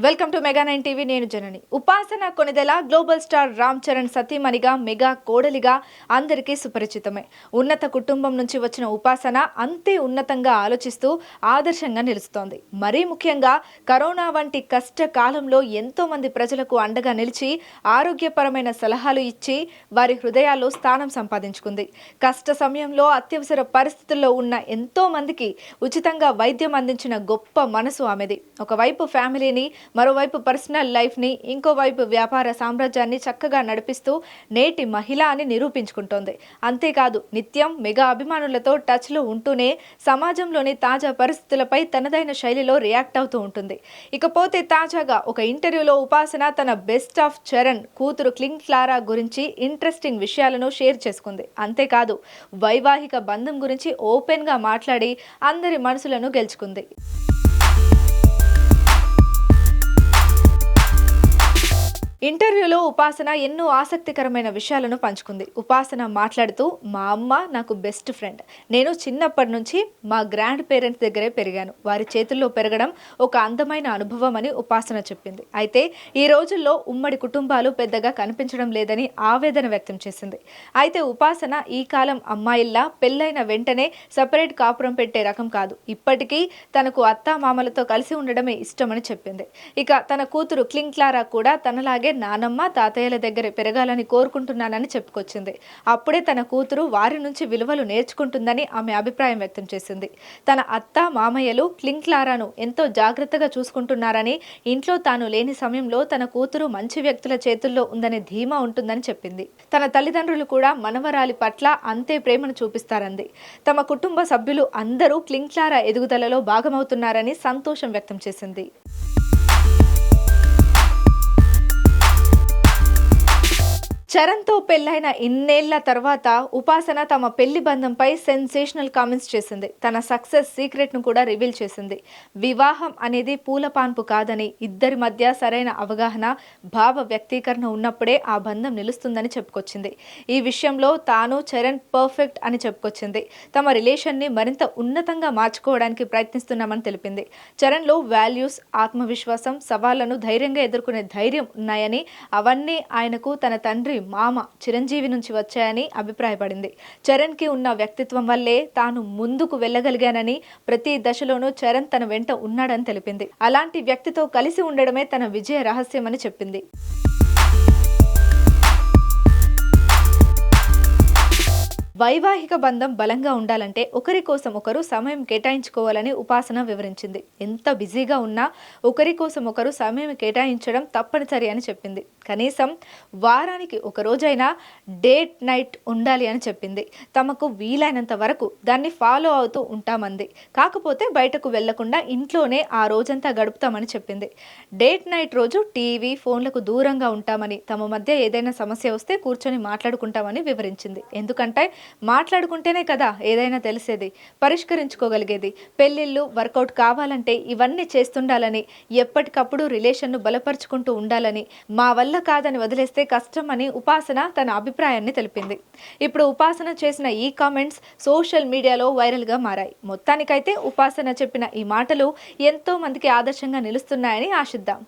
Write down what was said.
Welcome to mega 9 TV. నేను జనని. Upasana Konidela global star Ram Charan సతీమణిగా మెగా కోడలిగా అందరికీ సుపరిచితమే. ఉన్నత కుటుంబం నుంచి వచ్చిన ఉపాసన అంతే ఉన్నతంగా ఆలోచిస్తూ ఆదర్శంగా నిలుస్తోంది. మరీ ముఖ్యంగా కరోనా వంటి కష్ట కాలంలో ఎంతో మంది ప్రజలకు అండగా నిలిచి ఆరోగ్యపరమైన సలహాలు ఇచ్చి వారి హృదయాల్లో స్థానం సంపాదించుకుంది. కష్ట సమయంలో అత్యవసర పరిస్థితుల్లో ఉన్న ఎంతో మందికి ఉచితంగా వైద్యం అందించిన గొప్ప మనసు ఆమెది. ఒకవైపు ఫ్యామిలీని, మరోవైపు పర్సనల్ లైఫ్ని, ఇంకోవైపు వ్యాపార సామ్రాజ్యాన్ని చక్కగా నడిపిస్తూ నేటి మహిళ అని నిరూపించుకుంటోంది. అంతేకాదు నిత్యం మెగా అభిమానులతో టచ్లో ఉంటూనే సమాజంలోని తాజా పరిస్థితులపై తనదైన శైలిలో రియాక్ట్ అవుతూ ఉంటుంది. ఇకపోతే తాజాగా ఒక ఇంటర్వ్యూలో ఉపాసన తన బెస్ట్ ఆఫ్ చరణ్ కూతురు క్లారా గురించి ఇంట్రెస్టింగ్ విషయాలను షేర్ చేసుకుంది. అంతేకాదు వైవాహిక బంధం గురించి ఓపెన్గా మాట్లాడి అందరి మనసులను గెలుచుకుంది. ఇంటర్వ్యూలో ఉపాసన ఎన్నో ఆసక్తికరమైన విషయాలను పంచుకుంది. ఉపాసన మాట్లాడుతూ, మా అమ్మ నాకు బెస్ట్ ఫ్రెండ్. నేను చిన్నప్పటి నుంచి మా గ్రాండ్ పేరెంట్స్ దగ్గరే పెరిగాను. వారి చేతుల్లో పెరగడం ఒక అందమైన అనుభవం అని ఉపాసన చెప్పింది. అయితే ఈ రోజుల్లో ఉమ్మడి కుటుంబాలు పెద్దగా కనిపించడం లేదని ఆవేదన వ్యక్తం చేసింది. అయితే ఉపాసన ఈ కాలం అమ్మాయిల్లా పెళ్ళైన వెంటనే సపరేట్ కాపురం పెట్టే రకం కాదు. ఇప్పటికీ తనకు అత్తా మామలతో కలిసి ఉండడమే ఇష్టమని చెప్పింది. ఇక తన కూతురు క్లారా కూడా తనలాగే నానమ్మ తాతయ్యల దగ్గర పెరగాలని కోరుకుంటున్నానని చెప్పుకొచ్చింది. అప్పుడే తన కూతురు వారి నుంచి విలువలు నేర్చుకుంటుందని ఆమె అభిప్రాయం వ్యక్తం చేసింది. తన అత్త మామయ్యలు క్లారాను ఎంతో జాగ్రత్తగా చూసుకుంటున్నారని, ఇంట్లో తాను లేని సమయంలో తన కూతురు మంచి వ్యక్తుల చేతుల్లో ఉందనే ధీమా ఉంటుందని చెప్పింది. తన తల్లిదండ్రులు కూడా మనవరాలి పట్ల అంతే ప్రేమను చూపిస్తారంది. తమ కుటుంబ సభ్యులు అందరూ క్లారా ఎదుగుదలలో భాగమవుతున్నారని సంతోషం వ్యక్తం చేసింది. చరణ్తో పెళ్లైన ఇన్నేళ్ల తర్వాత ఉపాసన తమ పెళ్లి బంధంపై సెన్సేషనల్ కామెంట్స్ చేసింది. తన సక్సెస్ సీక్రెట్ ను కూడా రివీల్ చేసింది. వివాహం అనేది పూల పాన్పు కాదని, ఇద్దరి మధ్య సరైన అవగాహన, భావ వ్యక్తీకరణ ఉన్నప్పుడే ఆ బంధం నిలుస్తుందని చెప్పుకొచ్చింది. ఈ విషయంలో తాను చరణ్ పర్ఫెక్ట్ అని చెప్పుకొచ్చింది. తమ రిలేషన్ ని మరింత ఉన్నతంగా మార్చుకోవడానికి ప్రయత్నిస్తున్నామని తెలిపింది. చరణ్లో వాల్యూస్, ఆత్మవిశ్వాసం, సవాళ్లను ధైర్యంగా ఎదుర్కొనే ధైర్యం ఉన్నాయని, అవన్నీ ఆయనకు తన తండ్రి మామ చిరంజీవి నుంచి వచ్చాయని అభిప్రాయపడింది. చరణ్ కి ఉన్న వ్యక్తిత్వం వల్లే తాను ముందుకు వెళ్ళగలిగానని, ప్రతి దశలోనూ చరణ్ తన వెంట ఉన్నాడని తెలిపింది. అలాంటి వ్యక్తితో కలిసి ఉండడమే తన విజయ రహస్యమని చెప్పింది. వైవాహిక బంధం బలంగా ఉండాలంటే ఒకరి కోసం ఒకరు సమయం కేటాయించుకోవాలని ఉపాసన వివరించింది. ఎంత బిజీగా ఉన్నా ఒకరి కోసం ఒకరు సమయం కేటాయించడం తప్పనిసరి అని చెప్పింది. కనీసం వారానికి ఒక రోజైనా డేట్ నైట్ ఉండాలి అని చెప్పింది. తమకు వీలైనంత వరకు దాన్ని ఫాలో అవుతూ ఉంటామంది. కాకపోతే బయటకు వెళ్లకుండా ఇంట్లోనే ఆ రోజంతా గడుపుతామని చెప్పింది. డేట్ నైట్ రోజు టీవీ, ఫోన్లకు దూరంగా ఉంటామని, తమ మధ్య ఏదైనా సమస్య వస్తే కూర్చొని మాట్లాడుకుంటామని వివరించింది. ఎందుకంటే మాట్లాడుకుంటేనే కదా ఏదైనా తెలిసేది, పరిష్కరించుకోగలిగేది. పెళ్లిళ్ళు వర్కౌట్ కావాలంటే ఇవన్నీ చేస్తుండాలని, ఎప్పటికప్పుడు రిలేషన్ను బలపరుచుకుంటూ ఉండాలని, మా వల్ల కాదని వదిలేస్తే కష్టం అని ఉపాసన తన అభిప్రాయాన్ని తెలిపింది. ఇప్పుడు ఉపాసన చేసిన ఈ కామెంట్స్ సోషల్ మీడియాలో వైరల్గా మారాయి. మొత్తానికైతే ఉపాసన చెప్పిన ఈ మాటలు ఎంతో మందికి ఆదర్శంగా నిలుస్తున్నాయని ఆశిద్దాం.